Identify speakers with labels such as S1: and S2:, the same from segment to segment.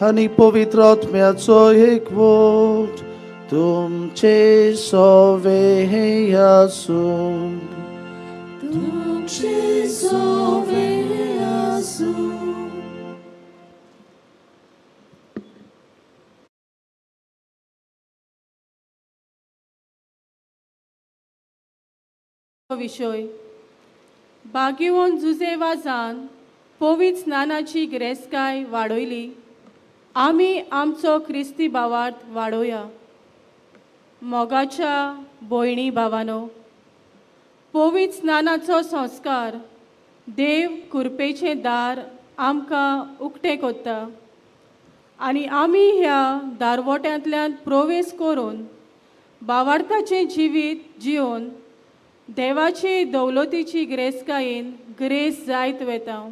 S1: आणि पवित्र आत्म्याचो एकवट तुमचे सोवे हे आसूं.
S2: तुमचे सोवे आसूं.
S3: विषय बागिवोन जुजे वाजान पवित्र स्नानाची गिरेस्तकाय वाडयली. आमी आमचो ख्रिस्ती भावार्थ वाडोवया. मोगाच्या भयणी भावानो, पवित्र स्नानाचो संस्कार देव कृपेचें दार आमकां उक्तें कोत्ता आनी आमी ह्या दारवट्यांतल्यान प्रवेश करून भावार्थाचें जिवीत जिवन देवाचे दौलतीची गिरेस्तकायेन गिरेस्त जायत वेता.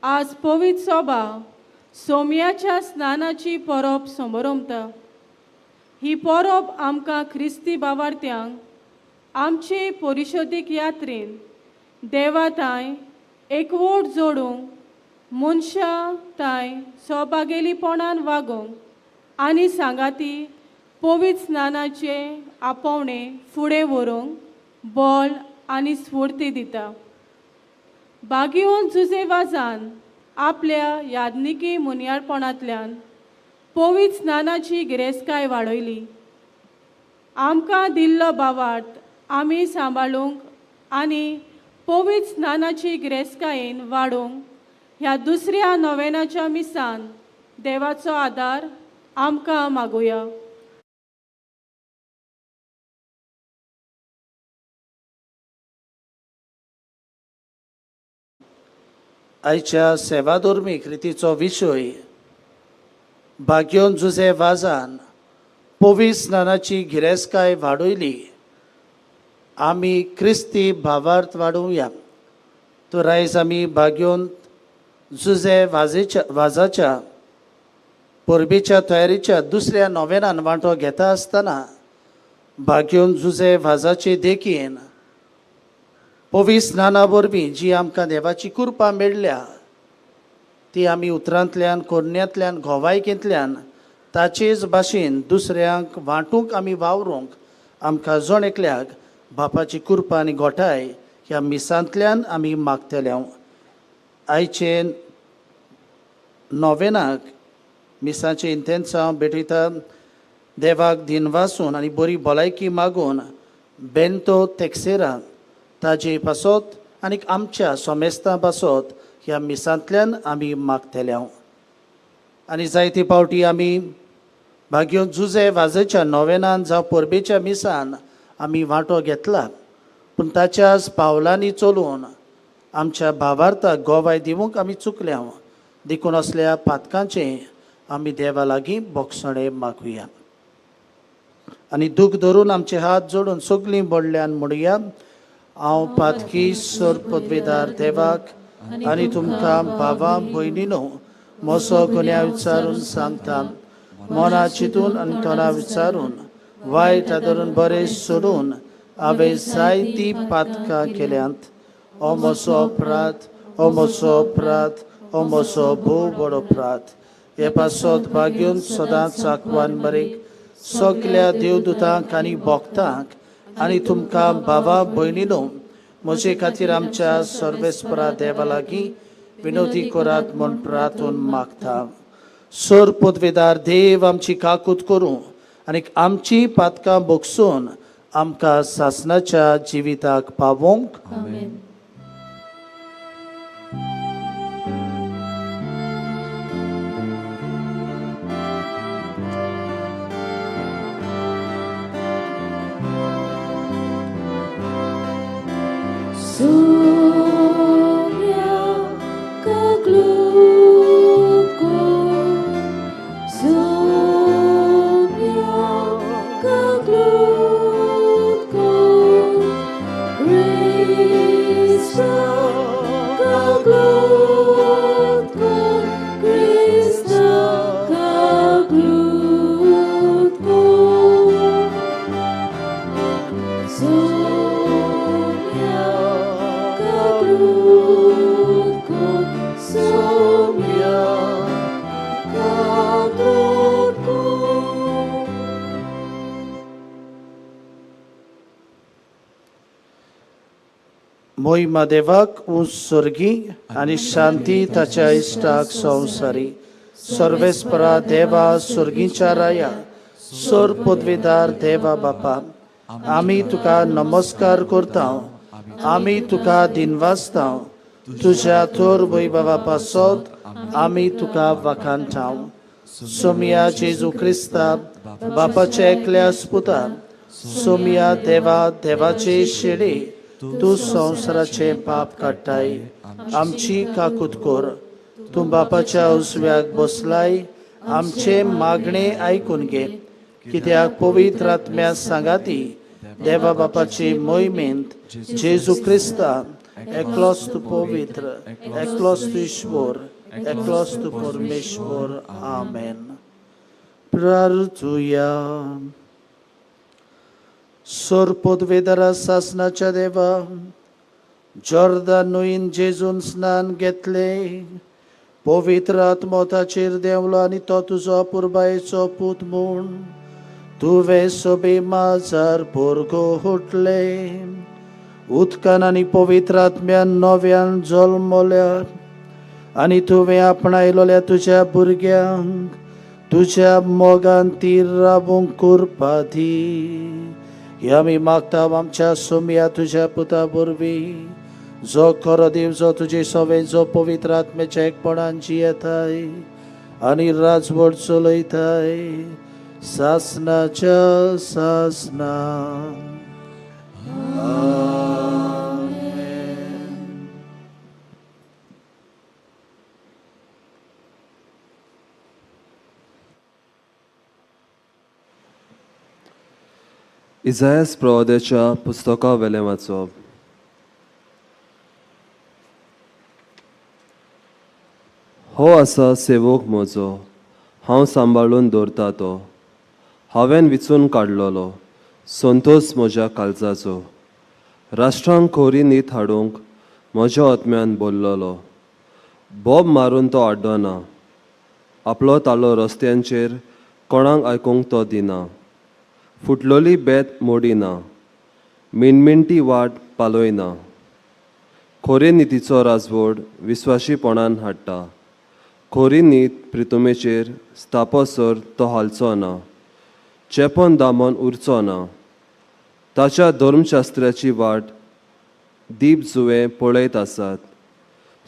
S3: आज पवित्र सभा सोमयाच्या स्नानाची परब समारंभता. ही परब आमकां ख्रिस्ती भावार्थ्यांक आमचे परिशोधीक यात्रेन देवा तांय एकवोट जोडूंक मनशां तांय सहभागेलीपणान वागूंक आनी सांगाती पवित्र स्नानाचे आपोवणें फुडें व्हरूंक बळ आनी स्फूर्ती दिता. बागिवोन जुजे वाजान आपल्या यादनिकी मुनियाळपणांतल्यान पवित्र स्नानाची गिरेस्तकाय वाडयली. आमकां दिल्लो भावार्थ आमी सांबाळूंक आनी पवित्र स्नानाची गिरेस्तकायेन वाडूंक ह्या दुसऱ्या नोवेनाच्या मिसान देवाचो आदार आमकां मागुया.
S1: आयच्या सेवाधर्मीक रितीचो विशय बागियोन जुजे वाजान पवित्र स्नानाची गिरेस्तकाय वाडयली. आमी क्रिस्ती भावार्थ वाडोवया. तर आयज आमी बागियोन जुजे वाजाच्या परबेच्या तयारीच्या दुसऱ्या नोवेनान वांटो घेता आसतना बागियोन जुजे वाजाचे देखीन पवित्र स्नाना वरवीं जी आमकां देवाची कृपा मेळ्ळ्या ती आमी उतरांतल्यान कोन्यांतल्यान घोवायकेंतल्यान ताचेच भाशेन दुसऱ्यांक वांटूंक आमी वावरूंक आमकां जण एकल्याक बापाची कृपा आनी गोठाय ह्या मिसांतल्यान आमी मागतले. आयचे नोवेनाक मिसाचें इंतेन्स हांव भेटयता देवाक दिन वासून आनी बरी भलायकी मागून बेंतो तेक्सेरा ताजे पासत आनीक आमच्या सोमेस्तां पासत ह्या मिसांतल्यान आमी मागतले. आनी जायते पावटी आमी बागियोन जुजे वाजेच्या नोवेनान जावं परबेच्या मिसान आमी वांटो घेतला. पूण ताच्याच पावलांनी चलून आमच्या भावार्थाक गोवाय दिवंक आमी चुकल्या. देखून असल्या पातकांचें आमी देवा लागीं बोगसणें मागुया. आनी दूख धरून आमचे हात जोडून सगलीं बोडल्यान म्हणुया. हांव पातकी सर पदवेदार देवाक आनी तुमकां भावा भयणीनो मोसो गुन्या विचारून सांगता. मोना चिंतून आनी तोंडा विचारून वायट आदरून बरें सोडून हांवें जायतीं पातकां केल्यांत. हो म्हजो अपराध, हो म्हजो अपराध, हो म्हजो भोव बडो अपराध. हे पासत बागियोन सदांच आंकवान बरेक सगल्या देवदूतांक आनी भोगतांक आनी तुमकां भावा भयणीनो म्हजे खातीर आमच्या सर्वेस्परा देवा लागीं विनोदी करात म्हूण प्रार्थून मागता. सर पदवेदार देव आमची काकूत करूं आनी आमची पातकां बोगसून आमकां सासणाच्या जिविताक पावोंक.
S2: आमेन. Great
S1: मोहिमा देवाक उंच स्वर्गी आनी शांती ताच्या इश्टाक संवसारी. सर्वेस्परा देवा स्वर्गीच्या राया, सोर पदवीदार देवा बापा, आमी तुका नमस्कार करता, आमी तुका दिनवासता. तुझ्या थोर वैभवा पासत आमी तुका वखाणटा. सोमिया जेजू क्रिस्ता बापाच्या एकल्या स्पुता, सोमिया देवा देवाचे शेडे, तू संवसाराचे पाप काडटाय. आमची काकूत कर. तू बापाच्या उजव्याक बसलाय. आमचे मागणे आयकून घे. कित्याक पवित्र आत्म्या सांगाती देवा बापाची मोहिमेंत जेजू क्रिस्ता एकलोच तू पवित्र, एकलोच तू ईश्वर, एकलोच तू परमेश्वर. आमेन. प्रार्थुया. सोर पदवेदारा सासनाच्या देवा, जॉर्दान न्हंयेन जेजून स्नान घेतले, पवित्र आत्मो ताचेर देवलो आनी तो तुजो पुरबायेचो पूत म्हूण तुवें सोबे माजार भुरगो हुटले. उदकान आनी पवित्र आत्म्यान नव्यान जल्मल्या आनी तुवें आपणायलोल्या तुज्या भुरग्यांक तुज्या मोगान ती राबूंक करपा दी. हे आमी मागता आमच्या सोमिया तुज्या पुता वरवीं, जो खरो देव, जो तुजे सवें, जो पवित्र आत्म्याच्या एकपणान जियेताय आनी राजवट चलयताय सासनाच्या सासना.
S4: इसायास प्रवाद्याच्या पुस्तका वेलें वाचप. हो आसा सेवक म्हजो, हांव सांबाळून दवरता तो. हांवें विचून काडलोलो, संतोष म्हज्या काळजाचो. राष्ट्रांक खोरी न्हीद हाडूंक म्हज्या आत्म्यान बोल्लोलो. बोब मारून तो आड्डो ना, आपलो ताळो रस्त्यांचेर कोणाक आयकूंक तो दिना. फुटलोली बेत मोडिना, मिणमिणटी वाट पालोयना. खोरे नितीचो राजवट विस्वाशीपणान हाडटा. खोरी न्हीद प्रितुमेचेर स्थापसर तो हालचो ना, चेपन दामन उरचो ना. ताच्या धर्मशास्त्राची वाट दीप जुवे पळयत आसात.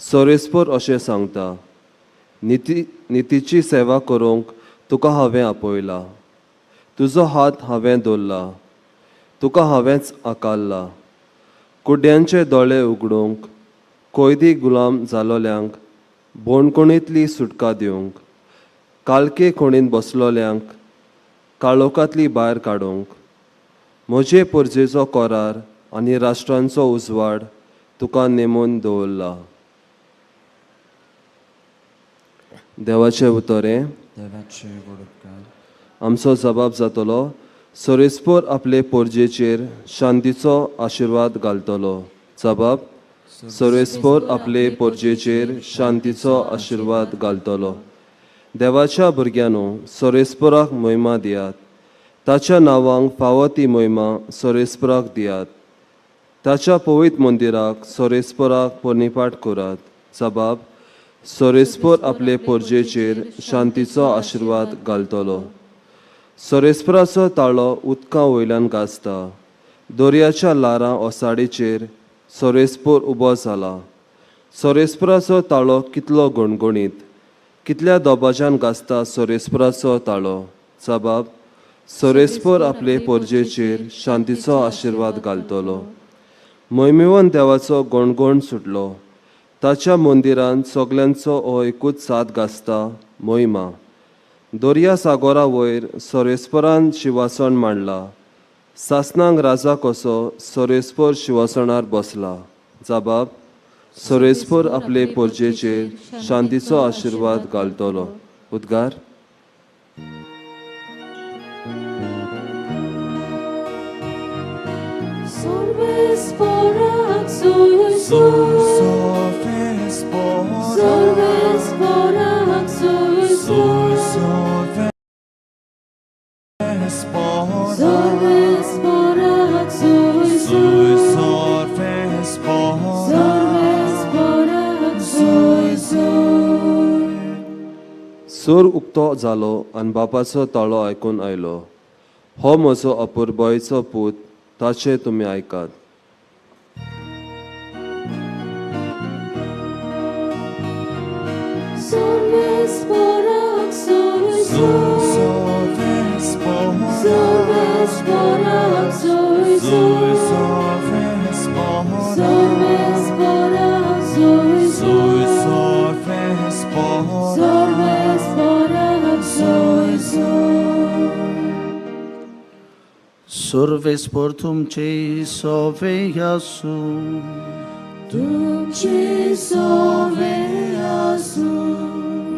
S4: सोरेस्पर अशें सांगता, नितीची सेवा करूंक तुका हांवें आपयला. तुजो हात हांवें दवरला, तुका हांवेंच आकारला. कुड्यांचे दोळे उगडूंक, कोयदी गुलाम जालोल्यांक बोणकुणींतली सुटका दिवंक, काळके कोणीन बसलोल्यांक काळोखांतली भायर काडूंक. म्हजे परजेचो कोरार आनी राष्ट्रांचो उजवाड तुका नेमून दवरला. देवाचें उतरें. आमचो जबाब जातलो, सोरेस्पर आपले पोरजेचेर शांतीचो आशिर्वाद घालतलो. जबाब, सोरेस्पर आपले पोरजेचेर शांतीचो आशिर्वाद घालतलो. देवाच्या भुरग्यांनो, सोरेस्पराक मोहिमा दियात. ताच्या नांवांक फावो ती मोहिमा सोरेस्पराक दियात. ताच्या पवित्र मंदिराक सोरेस्पराक पोरनिपाट करात. जबाब, सोरेस्पर आपले पोरजेचेर शांतीचो आशिर्वाद घालतलो. सोरेस्पराचो ताळो उदकां वयल्यान गाजता. दर्याच्या लारां ओसाडीचेर सोरेस्पर उबो जाला. सोरेस्पराचो ताळो कितलो गणगणीत, कितल्या दोबाज्यान गाजता सोरेस्पराचो ताळो. जबाब, सोरेस्पर आपले पोरजेचेर शांतीचो आशिर्वाद घालतलो. मोहिमेवन देवाचो गणगण सुटलो. ताच्या मंदिरान सगल्यांचो हो एकूच साद गाजता, मोहिमा. दर्या सागोरा वयर सोरेस्परान शिवासन मांडला. सासनांक राजा कसो सोरेस्पर शिवासणार बसला. जबाब, सोरेस्पर आपले पोरजेचेर शांतीचो आशिर्वाद घालतलो. उद्गार.
S2: Sorvesporak Sorvesporak
S5: Sorvesporak
S4: सूर उक्तो जालो आनी बापाचो तळो आयकून आयलो. हो म्हजो अपुरबोयचो पूत, ताचे तुमी आयकात.
S2: Sorvesporak, sorvesporak, sorvesporak,
S1: Surves por तुमचे सोवे यासू.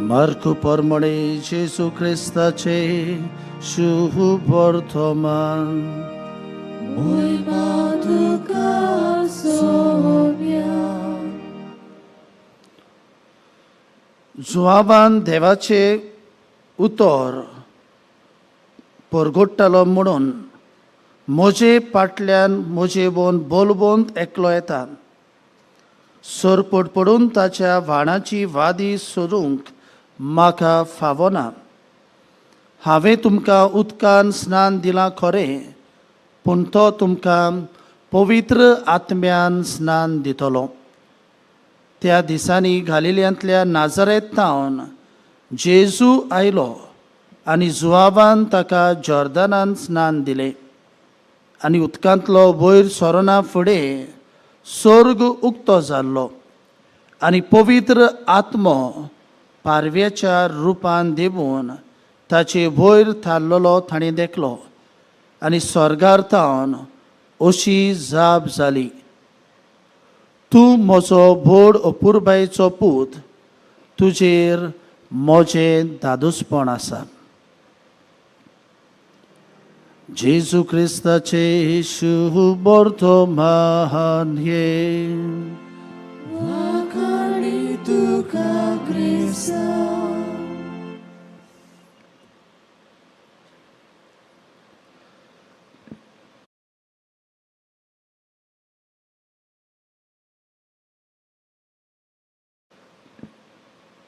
S1: मार्क परमणे जेसू ख्रिस्ताचे शुभ वर्तमान. जुआबान देवाचे उतर परगोडटालो म्हणून म्हजे फाटल्यान म्हजे बोन बोलबोंत एकलो येता. सरपट पडून ताच्या व्हाणाची वादी सोदूंक म्हाका फावना. हांवें तुमकां उदकान स्नान दिलां खरें, पूण तो तुमकां पवित्र आत्म्यान स्नान दितलो. त्या दिसांनी गालिल्यांतल्या नाजरेतावन जेजू आयलो आनी जुआबान ताका जॉर्दानान स्नान दिलें. आनी उदकांतलो वयर सोरना फुडें स्वर्ग उक्तो जाल्लो आनी पवित्र आत्मो पारव्याच्या रुपान देवून ताचे वयर थारलेलो ताणें देखलो. आनी स्वर्गार्थावन अशी जाप जाली, तूं म्हजो व्हड अपुरबायेचो पूत, तुजेर म्हजें दादूसपण आसा. जेजू ख्रिस्ताचे शुभ वर्तमान हे.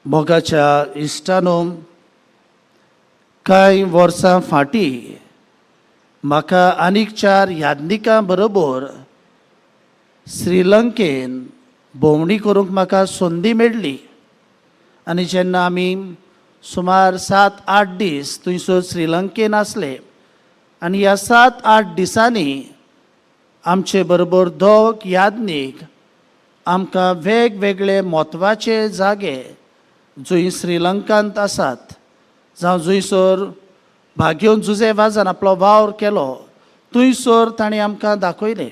S1: मोगाच्या इश्टानो, कांय वर्सां फाटीं म्हाका आनीक 4 यादनिकां बरोबर श्रीलंकेन भोंवडी करूंक म्हाका संदी मेळ्ळी. आनी जेन्ना आमी सुमार 7-8 दीस थंयसर श्रीलंकेन आसले आनी ह्या 7-8 दिसांनी आमचे बरोबर 2 यादनीक आमकां वेगवेगळे म्हत्वाचे जागे जंय श्रीलंकांत आसात जावं जंयसर भाग्योन जुजे वाजान आपलो वावर केलो थंयसर ताणें आमकां दाखयले.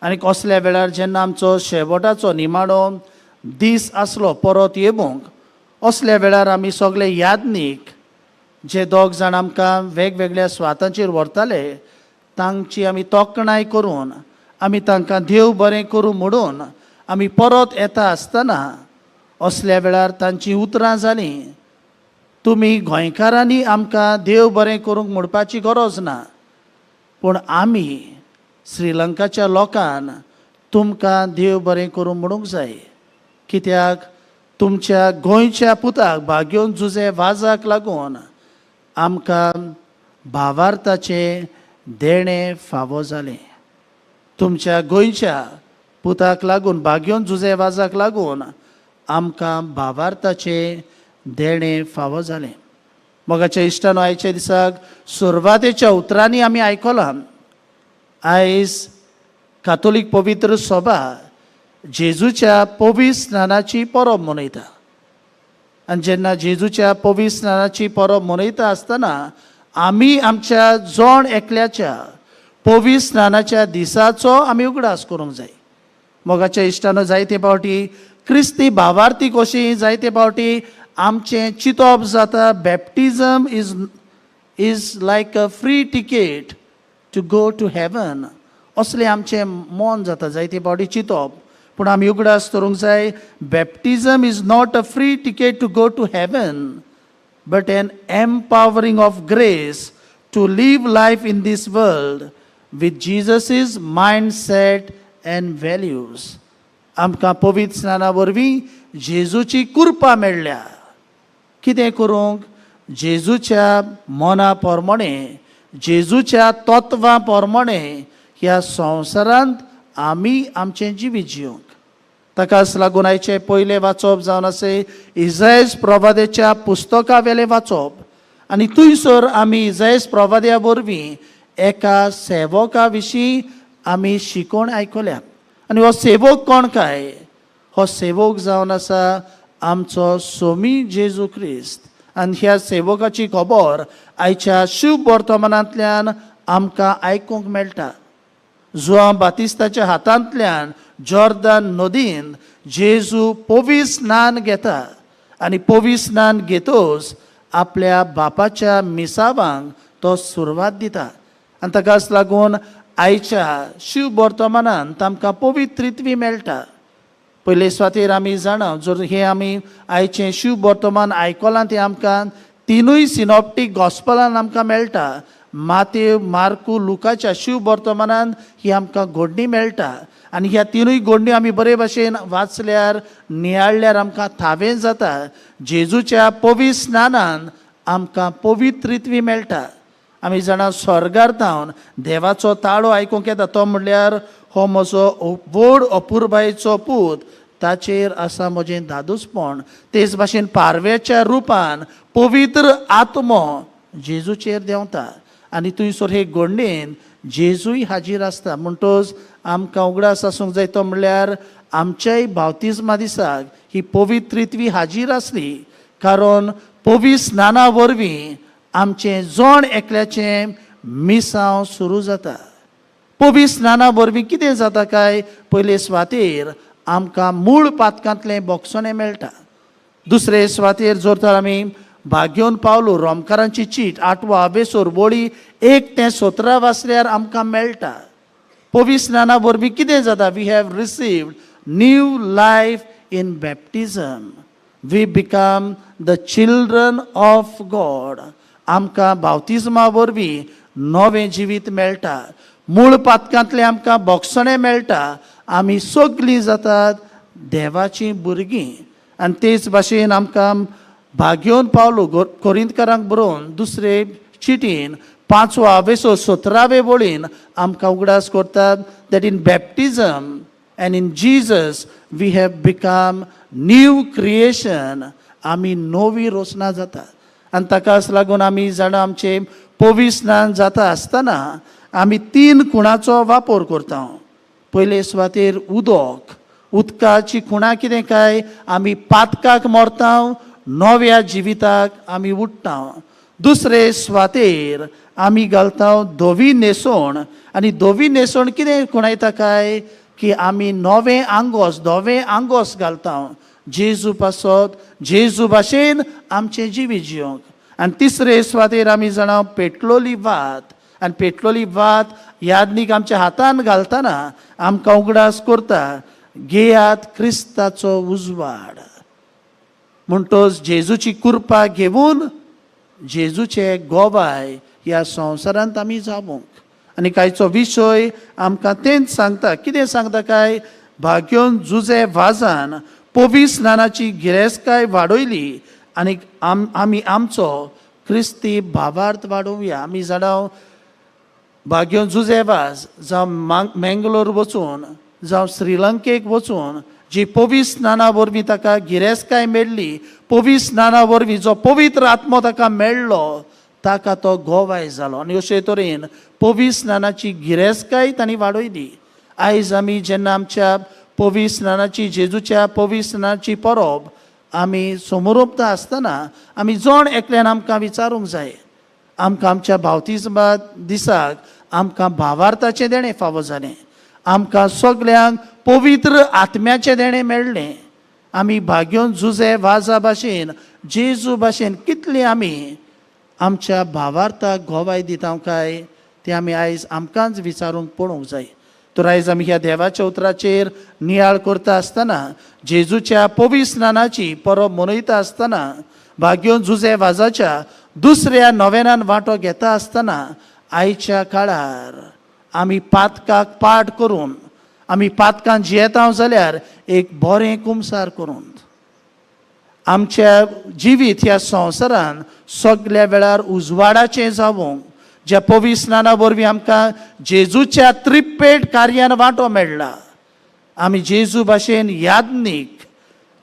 S1: आनी कसल्या वेळार जेन्ना आमचो शेवटाचो निमाणो दीस आसलो परत येवंक, असल्या वेळार आमी सगळे यादनीक जे 2 जाण आमकां वेगवेगळ्या सुवातांचेर व्हरताले तांची आमी तोखणाय करून आमी तांकां देव बरें करूं म्हणून आमी परत येता आसतना असल्या वेळार तांची उतरां जालीं, तुमी गोंयकारांनी आमकां देव बरें करूंक म्हणपाची गरज ना, पूण आमी श्रीलंकाच्या लोकान तुमकां देव बरें करूं म्हणूंक जाय. कित्याक तुमच्या गोंयच्या पुताक भाग्योन जुजे वाजाक लागून आमकां भावार्थाचें देणें फावो जालें. तुमच्या गोंयच्या पुताक लागून भाग्योन जुजे वाजाक लागून आमकां भावार्थाचें देणें फावो जालें. मोगाच्या इश्टानो, आयच्या दिसाक सुरवातेच्या उतरांनी आमी आयकलां, आयज कातोलीक पवित्र सभा जेजूच्या पवित्र स्नानाची परब मनयता. आनी जेन्ना जेजूच्या पवित्र स्नानाची परब मनयता आसतना आमी आमच्या जोण एकल्याच्या पवित्र स्नानाच्या दिसाचो आमी उगडास करूंक जाय. मोगाच्या इश्टानो, जायते फावटी क्रिस्ती भावार्थी कशी जायते फावटी आमचें चिंतप जाता, baptism is like a free ticket to go to heaven, असलें आमचें मन जाता जायते फावटी चिंतप. पूण आमी उगडास करूंक जाय, baptism is not a free ticket to go to heaven, but an empowering of grace to live life in this world with Jesus's mindset and values. आमकां पवित्र स्नाना वरवीं जेजूची कृपा मेळ्ळ्या कितें करूंक? जेजूच्या मना प्रमाणे, जेजूच्या तत्वां प्रमाणे ह्या संवसारांत आमी आमचें जिवीत जिवंक. ताकाच लागून आयचे पयले वाचप जावन आसा इजायस प्रवादेच्या पुस्तका वेले वाचप. आनी थंयसर आमी इजायस प्रवाद्या वरवीं एका सेवका विशीं आमी शिकोवन आयकल्या. आनी हो सेवक कोण काय? हो सेवक जावन आसा आमचो सोमी जेजू क्रिस्त. आनी ह्या सेवकाची खबर आयच्या शुभ वर्तमानांतल्यान आमकां आयकूंक मेळटा. जुआंव बातिस्ताच्या हातांतल्यान जॉर्दान नदीन जेजू पवित्र स्नान घेता आनी पवित्र स्नान घेतोच आपल्या बापाच्या मिसावांक तो सुरवात दिता. आनी ताकाच लागून आयच्या शुभ वर्तमानांत आमकां पवित्रित्वी मेळटा. पयले सुवातेर आमी जाणा जर हे आमी आयचें शुभ वर्तमान आयकलां तें आमकां तिनूय सिनॉप्टीक गॉस्पलान आमकां मेळटा. मातेव, मार्कू, लुकाच्या शुभ वर्तमानांत ही आमकां घडणी मेळटा. आनी ह्या तिनूय घडण्यो आमी बरे भशेन वाचल्यार नियाळल्यार आमकां थावें जाता. जेजूच्या पवित्र स्नानान आमकां पवित्रित्वी मेळटा. आमी जाणा स्वर्गांतावन देवाचो ताळो आयकूंक येता. तो म्हणल्यार हो म्हजो व्हड अपुरबायेचो पूत, ताचेर आसा म्हजें दादूसपण. तेच भाशेन पारव्याच्या रुपान पवित्र आत्मो जेजूचेर देंवता. आनी थंयसर हे घडणेन जेजूय हाजीर आसता. म्हणटच आमकां उगडास आसूंक जाय तो म्हणल्यार आमच्याय बावतिजमा दिसाक ही पवित्रित्वी हाजीर आसली. कारण पवित्र स्नाना वरवीं आमचें जण एकल्याचें मिसांव सुरू जाता. पवित्र स्नाना वरवीं कितें जाता काय? पयले सुवातेर आमकां मूळ पातकांतलें बोगसोनें मेळटा. दुसरे सुवातेर जर तर आमी भाग्योन पावलो रोमकारांची चीट 8वो आबेसूर बोळी 1 ते 17 वाचल्यार आमकां मेळटा. पवित्र स्नाना वरवीं कितें जाता? We have received new life in baptism. We become the children of God. आमकां बावतिजमा वरवीं नवें जिवीत मेळटा. मूळ पातकांतलें आमकां बोगसोणें मेळटा. आमी सगलीं जातात देवाचीं भुरगीं. आनी तेच भाशेन आमकां भाग्योन पावलो कोरिंतकारांक बरोवन दुसरे चिटीन 5वो आबेसूर 17वे वळीन आमकां उगडास करतात that in baptism and in Jesus we have become new creation. आमी नवी रोसना जाता. आनी ताकाच लागून आमी जाणा आमचें पवित्र स्नान जाता आसतना आमी 3 खुणाचो वापर करता. पयले सुवातेर उदक. उदकाची खुणां कितें काय? आमी पातकाक मरता, नव्या जिविताक आमी उठ्ठा. दुसरे सुवातेर आमी घालता धवी न्हेसोण. आनी धवी न्हेसोण कितें खुणायता काय? की आमी नवें आंगोस, धवें आंगोस घालता. जेजू पासत जेजू भाशेन आमचें जिवीत जिवंक. आनी तिसरे सुवातेर आमी जाणा पेटलोली वात. आनी पेटलोली वात यादनीक आमच्या हातान घालतना आमकां उगडास करता घेयात क्रिस्ताचो उजवाड. म्हणटच जेजूची कृपा घेवन जेजूचे गोबाय ह्या संवसारांत आमी जावंक. आनी कांयचो विशय आमकां तेंच सांगता. कितें सांगता काय? भाग्योन जुजे वाजान पवित्र स्नानाची गिरेस्तकाय वाडयली आनी आमी आमचो क्रिस्ती भावार्थ वाडोवया. आमी जाणा भाग्योन जुजे वाज जावं मेंगलोर वचून जावं श्रीलंकेक वचून जी पवित्र स्नाना वरवीं ताका गिरेस्तकाय मेळ्ळी, पवित्र स्नाना वरवीं जो पवित्र आत्मो ताका मेळ्ळो, ताका तो गोवाय जालो. आनी अशे तरेन पवित्र स्नानाची गिरेस्तकाय तांणी वाडयली. आयज आमी जेन्ना आमच्या पवित्र स्नानाची जेजूच्या पवित्र स्नानाची परब आमी समोरोपता आसतना आमी जण एकल्यान आमकां विचारूंक जाय. आमकां आमच्या बावतिजमा दिसाक आमकां भावार्थाचें देणें फावो जालें. आमकां सगल्यांक पवित्र आत्म्याचें देणें मेळ्ळें. आमी भाग्योन जुजे वाजा भाशेन जेजू भाशेन कितलीं आमी आमच्या भावार्थाक गोवाय दिता काय तें आमी आयज आमकांच विचारूंक पळोवंक जाय. तर आयज आमी ह्या देवाच्या उतराचेर नियाळ करता आसतना जेजूच्या पवित्र स्नानाची परब मनयता आसतना भाग्योन जुजे वाजाच्या दुसऱ्या नोवेनान वांटो घेता आसतना आयच्या काळार आमी पातकाक पाठ करून आमी पातकान जियेता जाल्यार एक बरें कुमसार करून आमच्या जिवीत ह्या संवसारान सगळ्या वेळार उजवाडाचें जावूं. ज्या पवित्र स्नाना वरवीं आमकां जेजूच्या त्रिपेट कार्यान वांटो मेळ्ळा. आमी जेजू भाशेन याज्ञीक,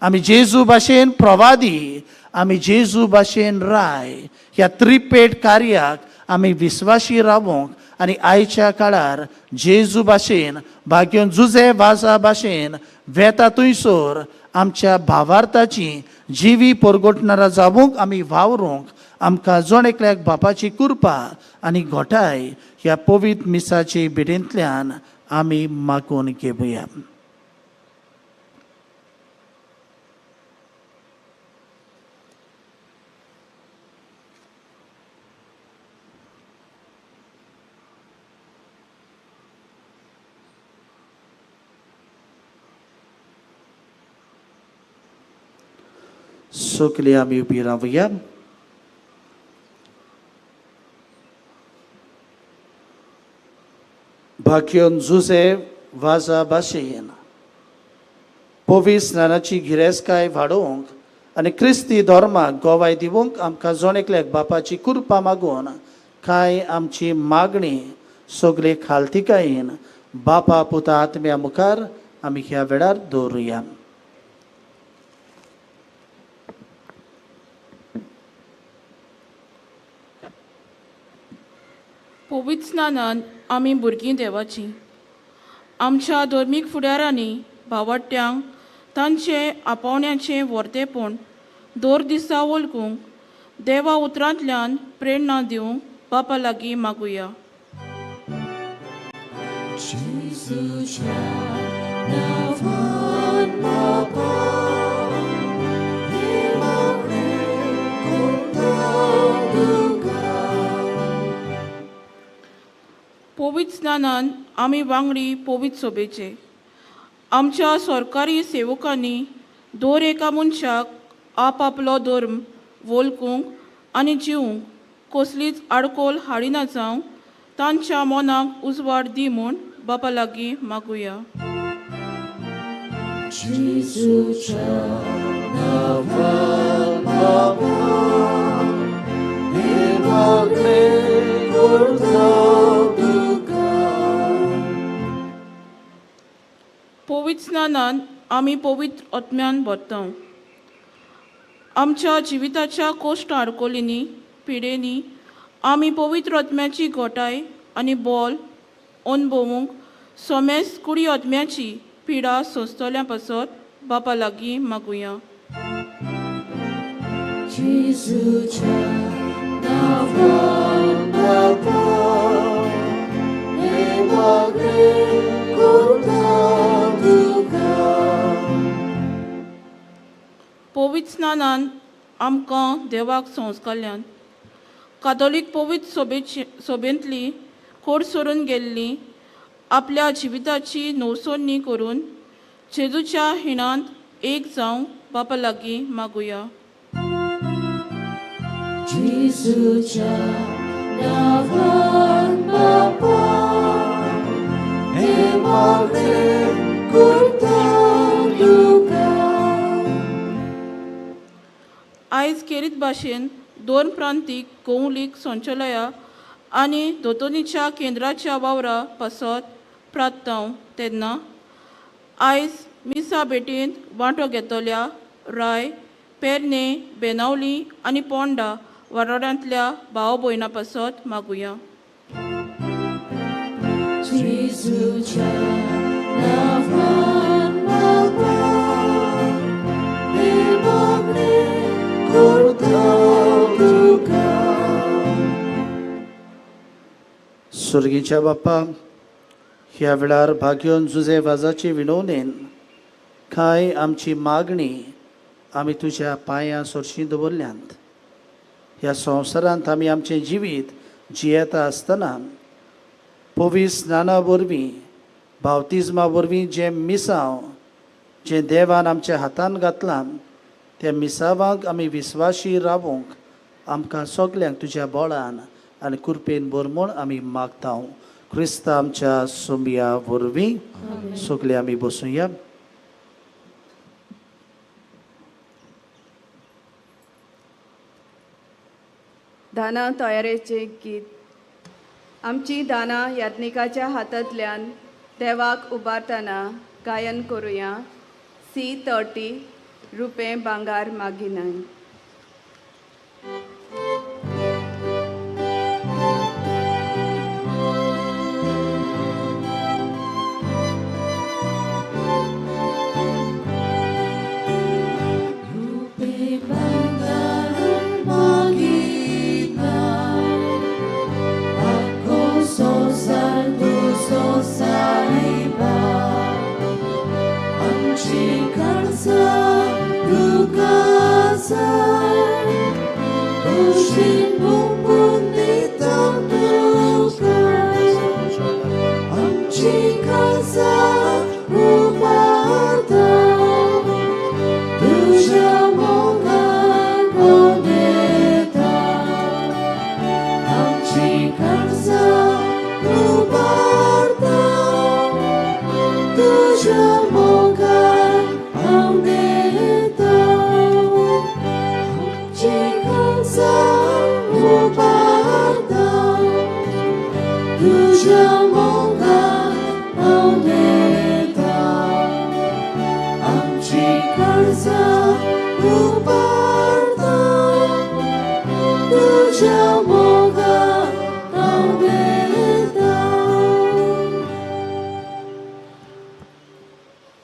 S1: आमी जेजू भाशेन प्रवादी, आमी जेजू भाशेन राय. ह्या त्रिपेट कार्याक आमी विस्वाशी रावूंक आनी आयच्या काळार जेजू भाशेन भाग्योन जुजे वाजा भाशेन वेता थंयसर आमच्या भावार्थाची जिवी परगटणारा जावूंक आमी वावरूंक आमकां जण एकल्याक बापाची कृपा आनी घोटाय ह्या पवित्र मिसाचे भिडेंतल्यान आमी मागून घेवया. सगळीं आमी उबी रावया. भाग्योन जुजे वाजा भाशेन पवित्र स्नानाची गिरेस्तकाय वाडोवंक आनी क्रिस्ती धर्माक गोवाय दिवंक आमकां जण एकल्याक बापाची कृपा मागून कांय आमची मागणी सगळे खालतिकायेन बापा पुता आत्म्या मुखार आमी ह्या वेळार दवरुया.
S3: पवित्र स्नानान आमी भुरगीं देवाची. आमच्या धर्मीक फुडाऱ्यांनी भावट्यांक तांचे आपोवण्याचें वर्तेपण दर दिसा वळखूंक देवा उतरांतल्यान प्रेरणा दिवंक बापा लागीं मागुया. पवित्र स्नानान आमी वांगडी पवित्र सोबेचे. आमच्या सरकारी सेवकांनी दर एका मनशाक आपापलो धर्म वळखूंक आनी जिवंक कसलीच आडकोल हाडिना जावं तांच्या मनाक उजवाड दी म्हूण बापा लागीं मागुया. पवित्र स्नानान आमी पवित्र आत्म्यान भरता. आमच्या जिविताच्या कोश्ट आडकोलींनी पिडेनी आमी पवित्र आत्म्याची घोटाय आनी बोल अनुभवूंक सोमेस कुडी आत्म्याची पिडा सोंसतल्या पासत बापा लागीं मागुया. पवित्र स्नानान आमकां देवाक संस्कारल्यान कातोलीक पवित्र सोबेंतली खोड सोडून गेल्ली आपल्या जिविताची नवसोडणी करून जेजूच्या हिणांत एक जावं बापा लागीं मागुया. आयज केरीत भाशेन 2 प्रांतीक कौलीक संचालया आनी दोतोनीच्या केंद्राच्या वावरा पासत प्रार्थना तेन्ना आयज मिसा भेटेंत वांटो घेतल्या राय, पेरने, बेनावली आनी पोंडा वाठारांतल्या भाव भयणां पासत मागुया.
S1: स्वर्गीच्या बापा, ह्या वेळार भाग्योन जुजे वाजाचे विनवणेन कांय आमची मागणी आमी तुज्या पांयां सरशीं दवरल्यांत. ह्या संवसारांत आमी आमचें जिवीत जियेता आसतना पवित्र स्नाना वरवीं बावतिजमा वरवीं जें मिसांव जें देवान आमच्या हातान घातलां त्या मिसावाक आमी विस्वाशी रावूंक आमकां सगल्यांक तुज्या बोळान आनी कृपेन भर म्हूण आमी मागता. क्रिस्ता आमच्या सोंबिया वरवीं सगळे आमी बसूया.
S5: दाना तयारेचे गीत. आमची दाना याज्ञिकाच्या हातांतल्यान देवाक उबारतना गायन करुया. C30 रुपये भांगार मागिनाय.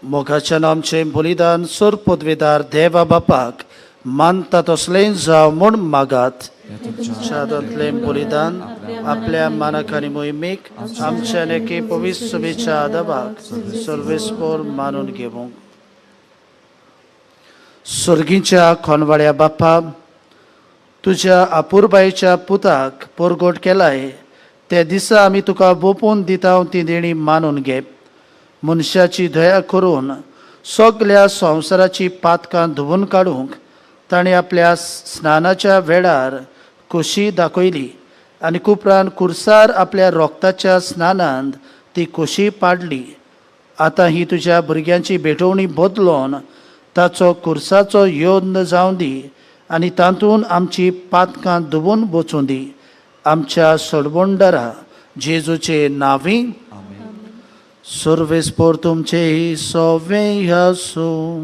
S1: मोगाच्या आमचे बलिदान सोर पदवीदार देवा बापाक मानता तसलें जाव म्हूण मागात. शादांतलें बलिदान आपल्या मानाक आनी मोहिमेक आमच्या नेके पवित्र सभेच्या आदाबाक सर्वेस्पोर मानून घेवंक. सर्गीच्या खोनवाड्या बापा, तुज्या अपुरबायेच्या पुताक पोरगोट केलाय त्या दिसा आमी तुका बोपोवन दिता ती देणी मानून घे. मनशाची दया करून सगळ्या संवसाराची पातकां धुवून काडूंक ताणें आपल्या स्नानाच्या वेळार खोशी दाखयली आनी उपरांत कुर्सार आपल्या रोगताच्या स्नानांत ती खोशी पाडली. आतां ही तुज्या भुरग्यांची भेटवणी बदलोवन ताचो कुर्साचो योद्न जावं दी आनी तातूंत आमची पातकां धुवून वचूं दी. आमच्या सडबोंडारा जेजूचे नांवी. सर्वेस्पोर तुमचे सोवें आसूं.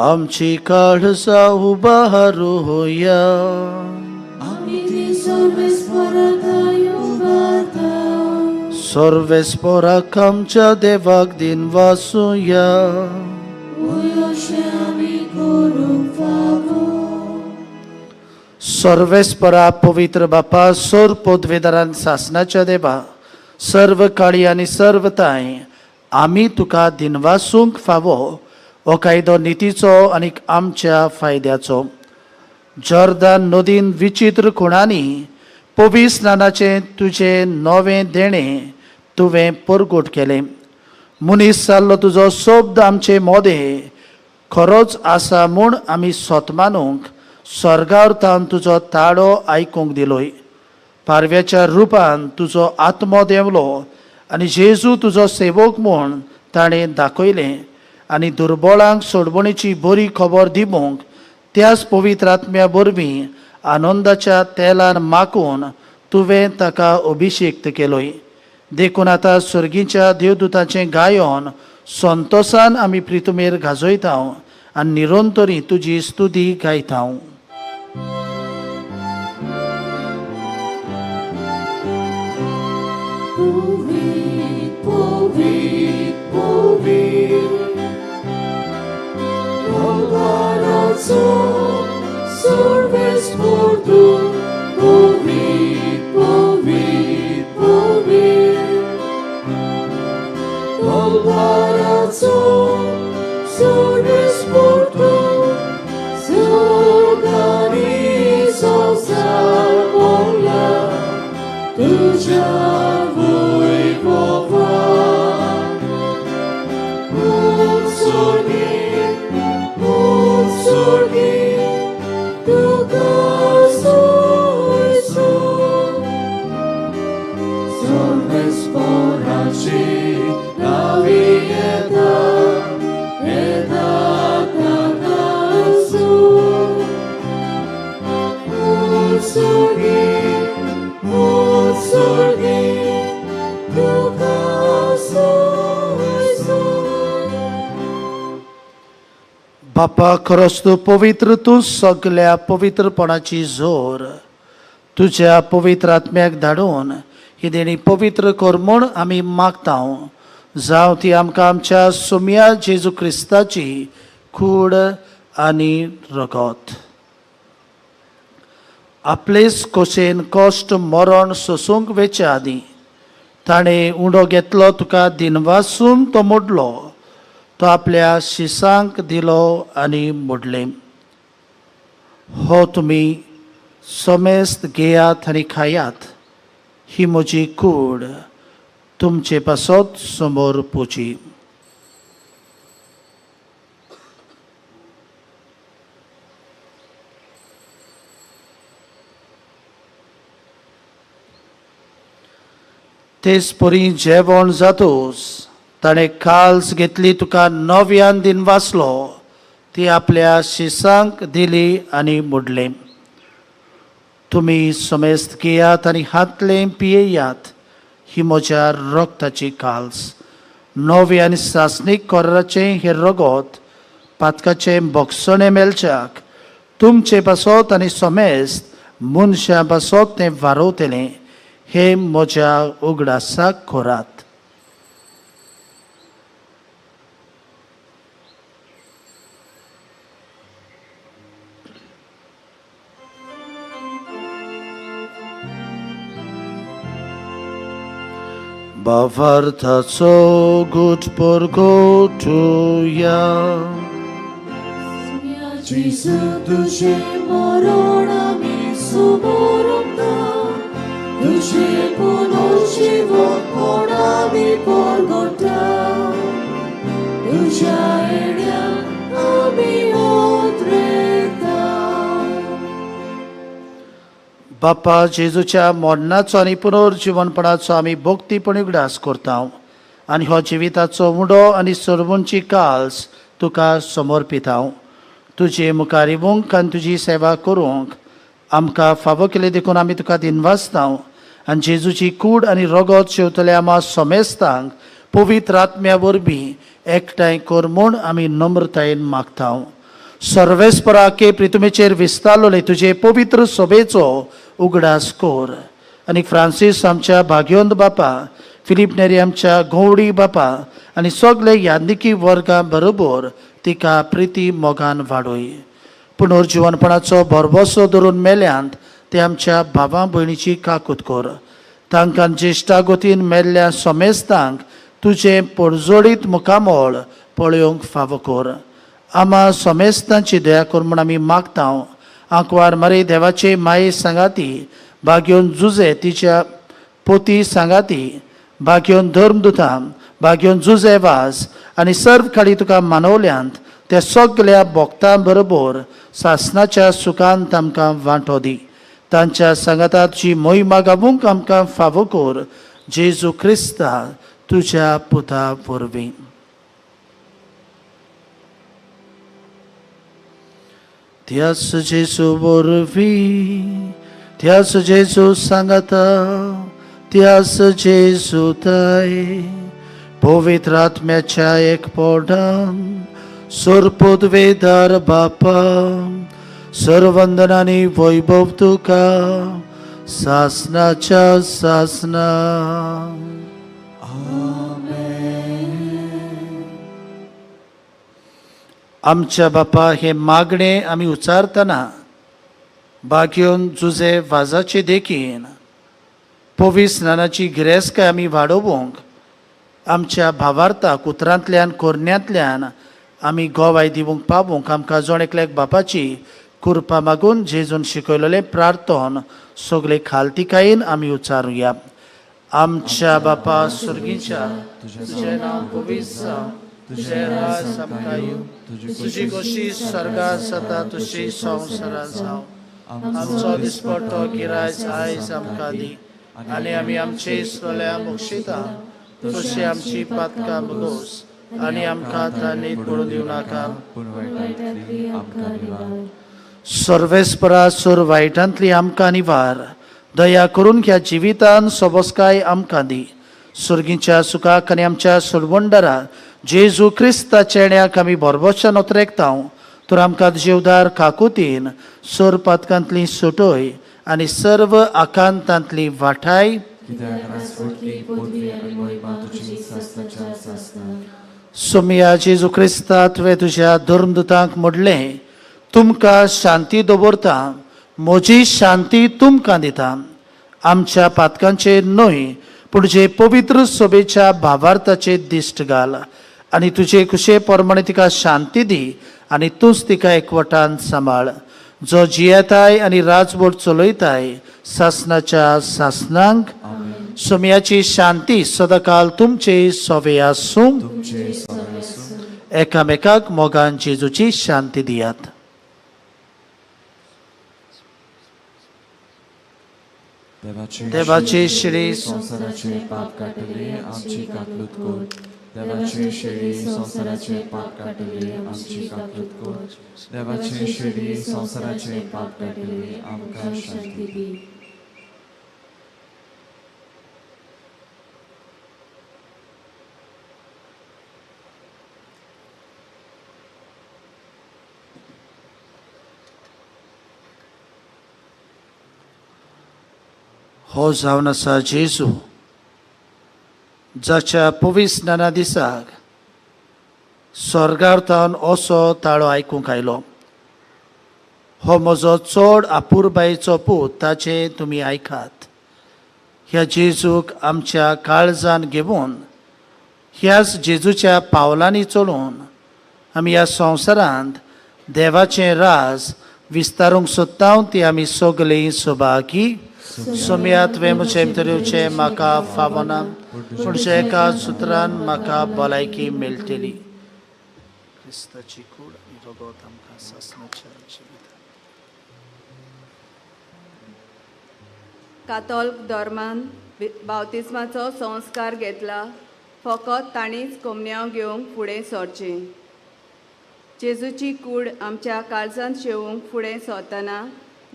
S1: आमची काळजा उबारूया. सर्वेस्पोराक आमच्या देवाक दिन वासूया. सर्वेस्परा पवित्र बापा, सोर पदवेदारान सासनाच्या देवा, सर्व काळी आनी सर्व ताय आमी तुका दिनवासूंक फावो हो कायदो नितीचो आनी आमच्या फायद्याचो. जॉर्दान नदीन विचित्र खुणांनी पवित्र स्नानाचें तुजें नवें देणें तुवें परगोट केलें. मनीस जाल्लो तुजो शब्द आमचे मोदे खरोच आसा म्हूण आमी सोतमानूंक स्वर्गावरतान तुजो ताळो आयकूंक दिलोय. पारव्याच्या रुपान तुजो आत्मो देवलो आनी जेजू तुजो सेवक म्हूण ताणें दाखयलें आनी दुर्बळांक सोडवणेची बरी खबर दिवंक त्याच पवित्र आत्म्या वरवीं आनंदाच्या तेलान माकून तुवें ताका अभिषेक्त केलोय. देखून आतां स्वर्गीच्या देवदूताचें गायन संतोशान आमी प्रितुमेर गाजयता आनी निरंतरी तुजी स्तुती गायता.
S2: Navieta, eta, उत्सर्गी तुका सोयसो.
S1: बापा खरोच तूं पवित्र, तूं सगळ्या पवित्रपणाची जोर. तुझ्या पवित्र आत्म्याक धाडून ही देणी पवित्र कर म्हूण आमी मागता. जावं ती आमकां आमच्या सोम्या जेजू क्रिस्ताची कूड आनी रगत. आपलेच खोशेन कश्ट मरण सोसूंक वेचे आदीं ताणें उंडो घेतलो, तुका दिनवासून तो मोडलो. तो आपल्या शिसांक दिलो आनी मोडले. हो तुमी समेस्त घेयात आनी खायात. ही म्हजी कूड तुमचे पासत समोर पोची. तेच परी जेवण जातूच ताणें काल्स घेतली, तुका नव्यान दिनवासलो. ती आपल्या शिसांक दिली आनी मोडले. तुमी समेस्त घेयात आनी हातले पियेयात. ही म्हज्या रगताची काल्स. नवे आनी सासणीक कोराचें हे रगत पातकाचें भक्षणे मेलच्याक तुमचे पासत आनी समेस्त मनशां पासत तें वारोवतलें. हे म्हज्या उगडासाक खोरात. Bavartaco gut porgotuja.
S2: Jezu duże moronami suboromda, duże ponożywot ponami porgota, duże edia ami odreta.
S1: बापा जेजूच्या मरणाचो आनी पुनर्जीवनपणाचो आमी भोक्तीपणी उगडास करता. आनी हो जिविताचो उंडो आनी सर्वोंची काल्स तुका समर्पिता. तुजे मुखार येवंक आनी तुजी सेवा करूंक आमकां फावो केले देखून आमी तुका दिनवासता. आनी जेजूची कूड आनी रगत शेवतल्या आमा समेस्तांक पवित्र आत्म्या वरवीं एकठांय कर म्हूण आमी नम्रतायेन मागता. सर्वेस्परा के प्रितुमेचेर विस्तारलोले तुजे पवित्र सभेचो उगडास कोर. आनी फ्रांसीस आमच्या भाग्योंत बापा, फिलीप नेरी आमच्या गवडी बापा आनी सगळे यान्निकी वर्गां बरोबर तिका प्रिती मोगान वाडोय. पुनर्जीवनपणाचो भरवसो धरून मेल्यांत ते आमच्या भावां भयणीची काकूत कर. तांकां ज्येश्ठा गोतीन मेल्ल्या समेस्तांक तुजें पडजोडीत मुखामोळ पळोवंक फावो कर. आमा समेस्तांची दया कर म्हूण आमी मागता. आंकवार मारी देवाचे माये सांगाती, भाग्योन जुजे तिच्या पोती सांगाती, भाग्योन धर्मदुतां, भाग्योन जुजे वास आनी सर्व काळी तुका मानवल्यांत त्या सगळ्या भोगतां बरोबर सासणाच्या सुखांत आमकां वांटो दी. तांच्या सांगाताची मोहिमा गावूंक आमकां फावो कर. जेजू क्रिस्ता तुज्या पुता वरवीं. त्याच जेजू वरवीं, त्याच जेजू सांगाता, त्याच जेजू ताय पवित्र आत्म्याच्या एकपणान सर्वोद्वेदार बापा, सर्ववंदनांनी वैभव तुका सासणाच्या सासना. आमच्या बापा हे मागणे आमी उचारतना भाग्योन जुजे वाजाचे देखीन पवी स्नानाची गिरेस्काय आमी वाडोवंक आमच्या भावार्थाक उतरांतल्यान कोरण्यांतल्यान आमी गोवाय दिवंक पावूंक आमकां जोण एकल्याक बापाची कृपा मागून जेजून शिकयलेलें प्रार्थन सगळे खालतिकायेन आमी उचारुया. आमच्या बापा सुर्गीच्या, तुजें नांव पवित्र जावं, तुजें राज आमकां येवं, तुजी कशी स्वर्गांत जाता तशी संवसारांत जावं. आमचो दिसपट्टो गिरायज आयज आमकां दी, आनी आमी आमचे इश्टोल्या मोक्षिता तशी आमची पातकां बगोस, आनी आमकां ताणीत पडूं दिवं नाका. सर्वेस्परा सूर वायटांतली आमकां निवार दया करून ह्या जिवितान सोबस्काय आमकां दी सुर्गीच्या सुखाक आनी आमच्या सुरवंडरा जेजू क्रिस्ता चेड्याक आमी बरबोशान उतरेकताव तर आमकां जीवदार काकुतीन सोर पथकांतली सुटोय आनी सर्व आकांतांतली वाठाय सोमिया जेजू क्रिस्ता तुवें तुज्या धर्मदुतांक म्हणलें तुमकां शांती दवरता म्हजी शांती तुमकां दिता आमच्या पातकांचेर न्हय पूण जे पवित्र सोबेच्या भावार्थाचेर दिश्ट घाल आनी तुजे कुशे प्रमाणे तिका शांती दी आनी तूंच तिका एकवटान सांबाळ जो जियेताय आनी राजवट चलयताय सासनाच्या सासनांक सोम्याची शांती सदाकाल तुमचे सोवे आसूं एकामेकाक मोगान जेजूची शांती दियात. देवाचे श्री
S2: संसाराचे पाप काटले आमची काकलूत कोर देवाचे शेळी संसाराचे पाप काटले आमची काकलूत कोर देवाचे शेळी संसाराचे पाप काटले आमकां शांती दी.
S1: हो जावन आसा जेजू जाच्या पविस्नाना दिसाक स्वर्गार्थान असो ताळो आयकूंक आयलो. हो म्हजो चड आपुरबायेचो पूत ताचे तुमी आयकात. ह्या जेजूक आमच्या काळजान घेवन ह्याच जेजूच्या पावलांनी चलून आमी ह्या संवसारांत देवाचें राज विस्तारूंक सोदता ती आमी सगळीं सोबाकी. सोम्या तुवें म्हजे भितरूचे म्हाका फावना पूण एका सुत्रान म्हाका भलायकी मेळटली. क्रिस्ताची कूड आनी रगत आमकां सासणाच्या जिवितांत.
S5: कातोलिक धर्मान बावतिस्माचो संस्कार घेतला फकत ताणीच कोमन्याव घेवंक फुडें सरचें. जेजूची कूड आमच्या काळजांत शेवूंक फुडें सरतना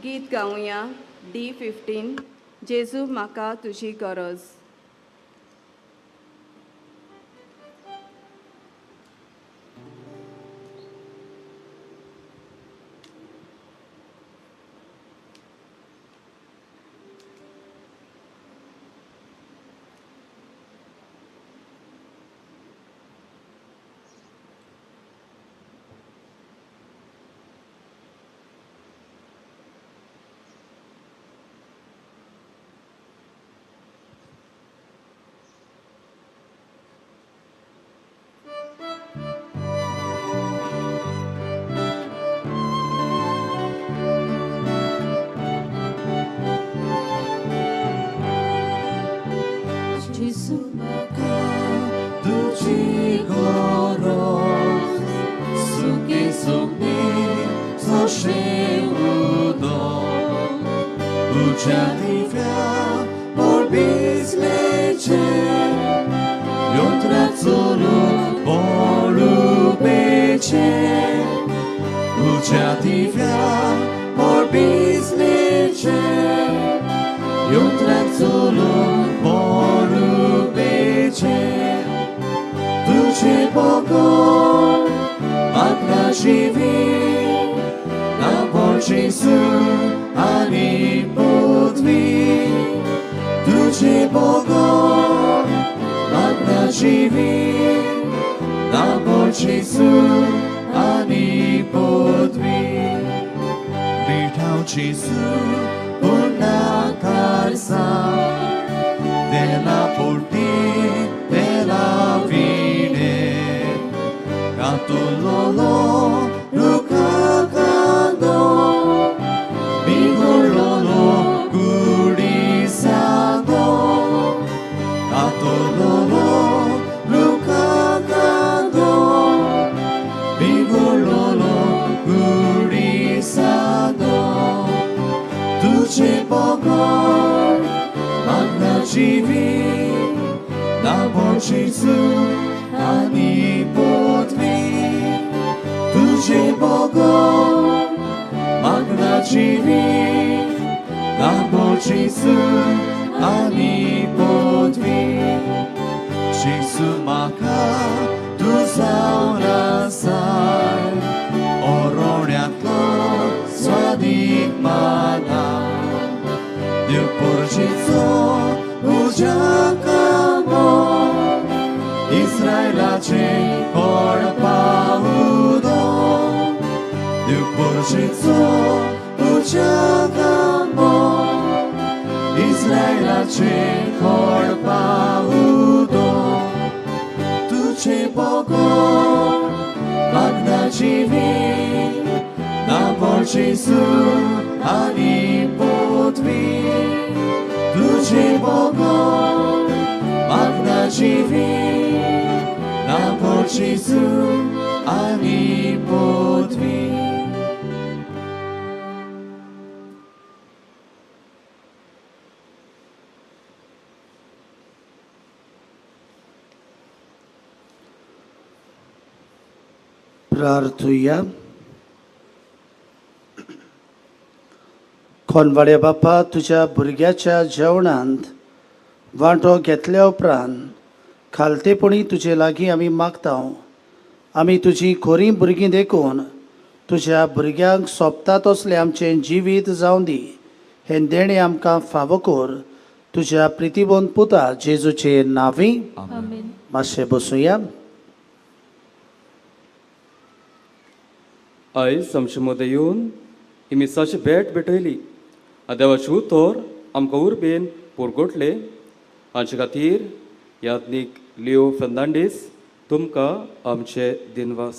S5: गीत गावया. D15 जेजू म्हाका तुजी गरज.
S2: 지위 아버지스 아니 보드위 지수마카 두사우라살 어로냐토 स्वादिकमाना Porcico uciekamo Izraelacie porpaudo Porcico uciekamo Izraelacie porpaudo Tu cię Bogu magna dziwi Na Porcicu ani podwi Tudzie Bogu magna dziwi Na Porcicu ani podwi
S1: प्रार्थूया. खोनवाडे बापा, तुझ्या भुरग्याच्या जेवणांत वांटो घेतल्या उपरांत खालतेपणी तुजे लागीं आमी मागता. आमी तुजी खोरी भुरगीं देखून तुज्या भुरग्यांक सोबता तसलें आमचें जिवीत जावं दी. हें देणें आमकां फावो कर. तुज्या प्रितीबोन पुता जेजूचे नांवी. मातशें बसूया.
S6: आयज आमचे मदें येवन ही मिसाची भेट भेटयली. देवाचे उतर आमकां उर्बेन पुरगोटले. हाचे खातीर याज्ञीक लिओ फेर्नांडीस तुमकां आमचे दिनवास.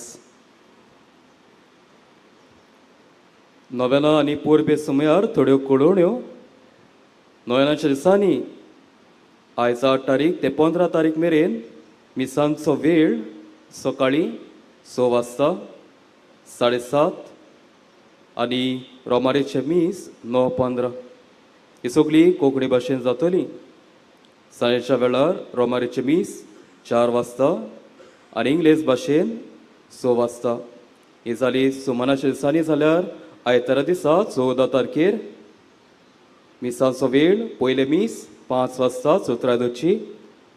S6: नोवेना आनी पोरबे सुमयार थोड्यो कळोवण्यो. नोवेनाच्या दिसांनी आयज 8 तारीख ते 15 तारीख मेरेन मिसांचो वेळ सकाळीं 6 वाजता 7:30 आनी रोमारेचे मीस 9:15 ही सगळी कोंकणी भाशेन जातली. सांजेच्या वेळार रोमारेचे मीस 4 वाजता आनी इंग्लीश भाशेन 6 वाजता. ही जाली सुमानाच्या दिसांनी. जाल्यार आयतारा दिसा 14 तारखेर मिसांचो वेळ पयले मीस 5 वाजता चौथरायदोची,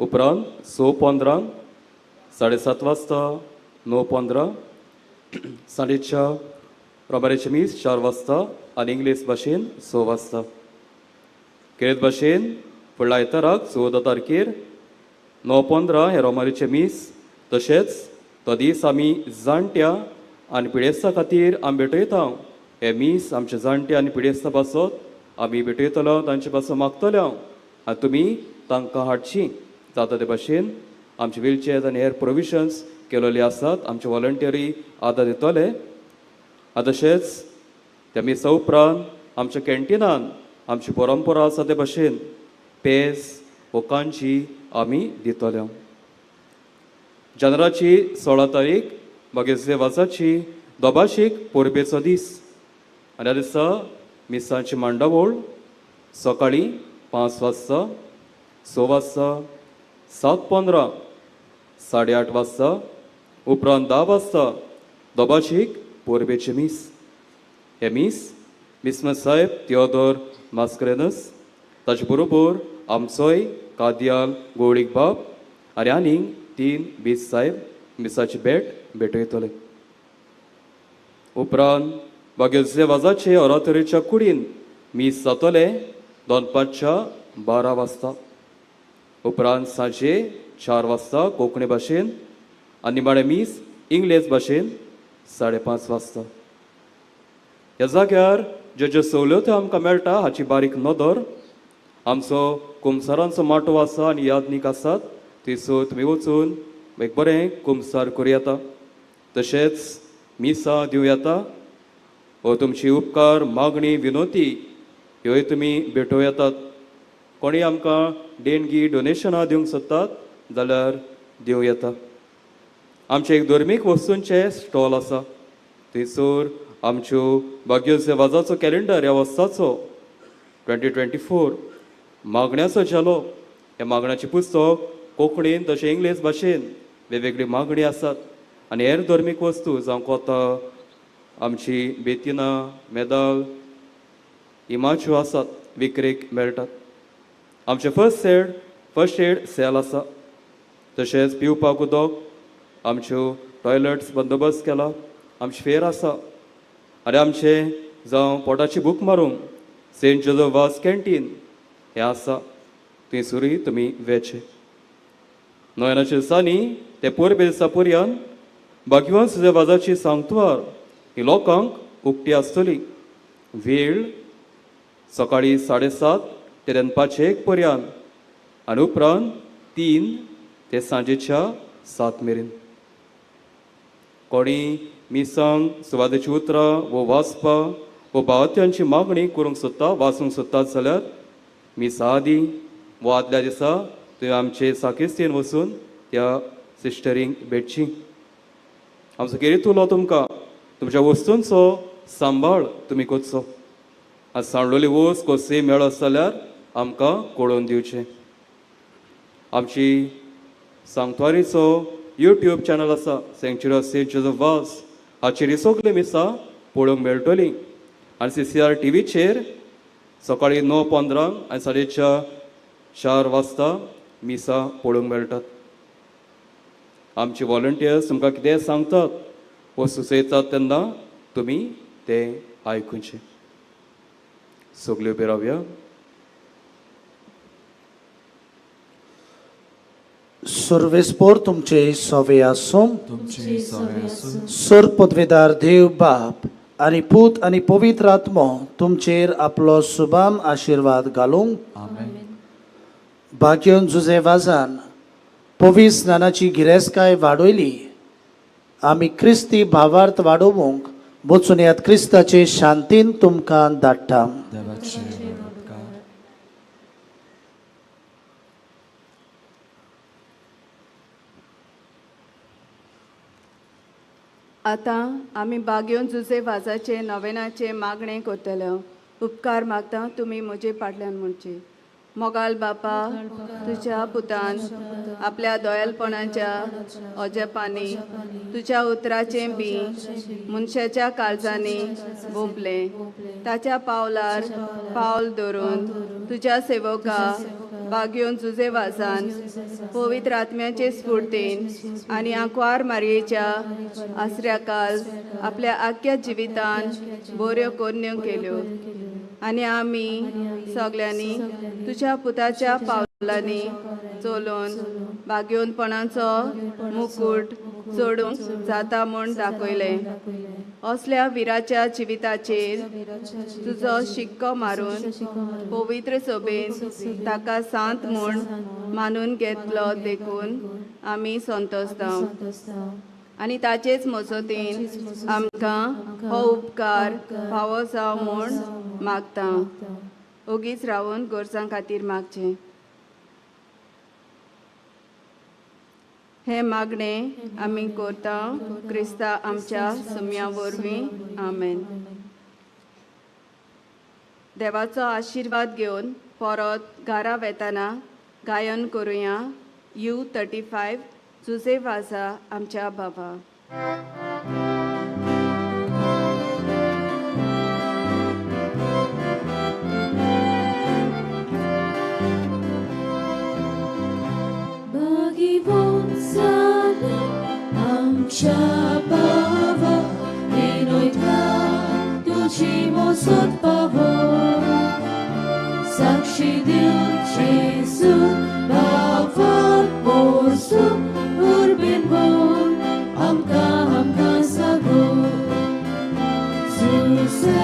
S6: उपरांत 6:15, 7:30 वाजता, 9:15, सांजेच्या रोमारेचे मीस 4 वाजता आनी इंग्लीश भाशेन 6 वाजता. किरेत भाशेन फुडल्या आयताराक 14 तारखेर 9:15 हे रोमारेचे मीस. तशेंच तो दीस आमी जाणट्या आनी पिडेस्तां खातीर आमी भेटयता. हे मीस आमचे जाणटे आनी पिडेस्तां पासत आमी भेटयतलो, तांचे पासून मागतले आनी तुमी तांकां हाडची. जाता ते भाशेन आमचे व्हीलचेअर्स आनी हेर प्रोविशन्स केलेले आसात. आमचे वॉलंटियरी आदार दितले. तशेंच त्या मिसा उपरांत आमच्या कॅन्टिनान आमची परंपरा आसा ते भाशेन पेज वो कांची आमी दितले. जानेराची 16 तारीख बागेचे वाजाची दोबाशीक पोरबेचो दीस. आनी ह्या दिसा मिसांची मांडावळ सकाळीं 5 वाजता, 6 वाजता, 7:15, 8:30 वाजता, उपरांत 10 वाजता दोबाशीक पोरबेचे मीस. हे मीस मिस्मस साहेब तियोदोर मास्करेनस ताचे बरोबर आमचोय कादियाल गोळीक बाब आनी आनीक 3 बीस साहेब मिसाची भेट भेटयतले. उपरांत बागेलचे वाजाचे ओरातरेच्या कुडीन मीस जातले दोनपारच्या 12 वाजता. उपरांत सांजे 4 वाजता कोंकणी भाशेन आनी निमाणे मीस इंग्लीश भाशेन 5:30 वाजता. ह्या जाग्यार ज्यो ज्यो सवलत्यो आमकां मेळटा हाची बारीक नदर. आमचो कुमसारांचो माटो आसा आनी याज्ञीक आसात. थंयसर तुमी वचून एक बरें कुमसार करूं येता. तशेंच मिसा दिवं येता. व तुमची उपकार मागणी विनोती ह्योय तुमी भेटोवं येतात. कोणी आमकां देणगी डोनेशनां दिवंक सोदतात जाल्यार दिवं येता. आमचे एक धर्मीक वस्तूंचे स्टॉल आसा. थंयसर आमच्यो बागेलचे वाजाचो कॅलेंडर ह्या वर्साचो 2024 मागण्याचो जालो. हे मागण्याचें पुस्तक कोंकणीन तशें इंग्लीश भाशेन वेगवेगळी मागणी आसात. आनी हेर धर्मीक वस्तू जावं कोता, आमची बेतिना, मेदाल, इमाच्यो आसात विक्रेक मेळटात. आमचे फर्स्ट एड सेल आसा. तशेंच पिवपाक उदक, आमच्यो टॉयलेट्स बंदोबस्त केला, आमची फेर आसा. आनी आमचे जावं पोटाची भूक मारूंक सेंट जोझफ वाज कॅन्टीन हें आसा. थंयसरूय तुमी वेचे. नोयनाच्या दिसांनी ते पोरबे दिसा पर्यंत भाग्यवान सुजेवाजाची सांगतवार ही लोकांक उक्ती आसतली. वेळ सकाळी 7:30 ते दनपारचे 1 पर्यंत आनी उपरांत 3 ते सांजेच्या 7 मेरेन. कोणी मिसांग सुवातेची उतरां वो वाचपा वो बावत्यांची मागणी करूंक सोदता, वाचूंक सोदतात जाल्यार मिसा आदीं वो आदल्या दिसा तुवें आमचे साकिस्तीन वचून त्या सिस्टरींक भेटची. आमचो कितें तुलो तुमकां तुमच्या वस्तूंचो सांबाळ तुमी करचो. आज सांडलोली वस्त कसली मेळत जाल्यार आमकां कळोवन दिवचें. आमची सांगतवारीचो यूट्यूब चॅनल आसा सँक्च्युरी ऑफ सेंट जोझफ वाज. हाचेर सगळीं मिसां पळोवंक मेळटलीं. आनी CCR टीव्हीचेर सकाळी 9:15 आनी 4:30 वाजता मिसां पळोवंक मेळटात. आमचे व्हॉलंटियर्स तुमकां कितें सांगतात वो सुचयतात तेन्ना तुमी तें आयकुचें. सगल्यो उबे रावया.
S1: सर्वेस्पोर तुमचे सवे आसूं.
S2: तुमचे सवे आसूं.
S1: सर पदवेदार देव बाप आनी पूत आनी पवित्र आत्मो तुमचेर आपलो सुभाम आशिर्वाद घालूंक.
S2: आमेन.
S1: भाग्यवन जुजेवाजान पवित्र स्नानाची गिरेस्तकाय वाडयली. आमी क्रिस्ती भावार्थ वाडोवंक वचून येयात. क्रिस्ताचे शांतीन तुमकां धाडटा.
S2: देवाचे उपकार.
S5: आतां आमी भाग्यवन जुजेवाजाचे नवेनाचे मागणे करतलो. उपकार मागता तुमी म्हजे फाटल्यान म्हणचे. मोगाल बापा, तुज्या पुतान आपल्या दोयलपणाच्या ओजेपांनी तुज्या उतराचें बी मनशाच्या काळजांनी बोंबलें. ताच्या पावलार पावल दवरून तुज्या सेवका भाग्यवन जुजेवाजान पवित्र आत्म्याचे स्फूर्तीन आनी आंकवार मारयेच्या आसऱ्याकाल आपल्या आख्या जिवितान बऱ्यो कोन्यो केल्यो. आनी आमी सगल्यांनी तुज्या पुताच्या पावलांनी चलोवन भाग्यवनपणाचो मुकूट सोडूंक जाता म्हूण दाखयलें. असल्या विराच्या जिविताचेर तुजो शिक्को मारून पवित्र सभेन ताका सांत म्हूण मानून घेतलो देखून आमी संतोसता. आनी ताचेच मजतीन आमकां हो उपकार फावो जावं म्हूण मागता. ओगीच रावून गोरजां खातीर मागचें. हे मागणे आमी करता क्रिस्ता आमच्या सुम्या वरवीं. आमेन. देवाचो आशिर्वाद घेवन परत घरा वेताना गायन करुया U35 जुजेवाजा आमच्या बाबा.
S7: आमच्या बाबा विनोयता तुझी मोसत पावो साक्षी दिवचे सून बावर पोसू उर्बीन बोल आमकां सागो जुसे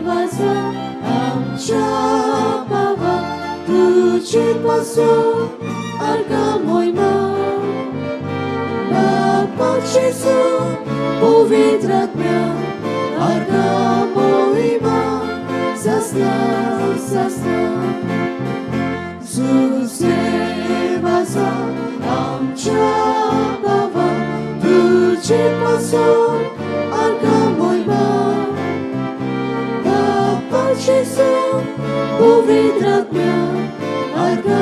S7: वाजा आमच्या बाबा तुझी पासून अर्गा मोयमा Jésus, puvitra mea, arga moima, zasna, Zuse vaza, amcha bava, tuce pason, arga moima, Papa Jésus, puvitra mea, arga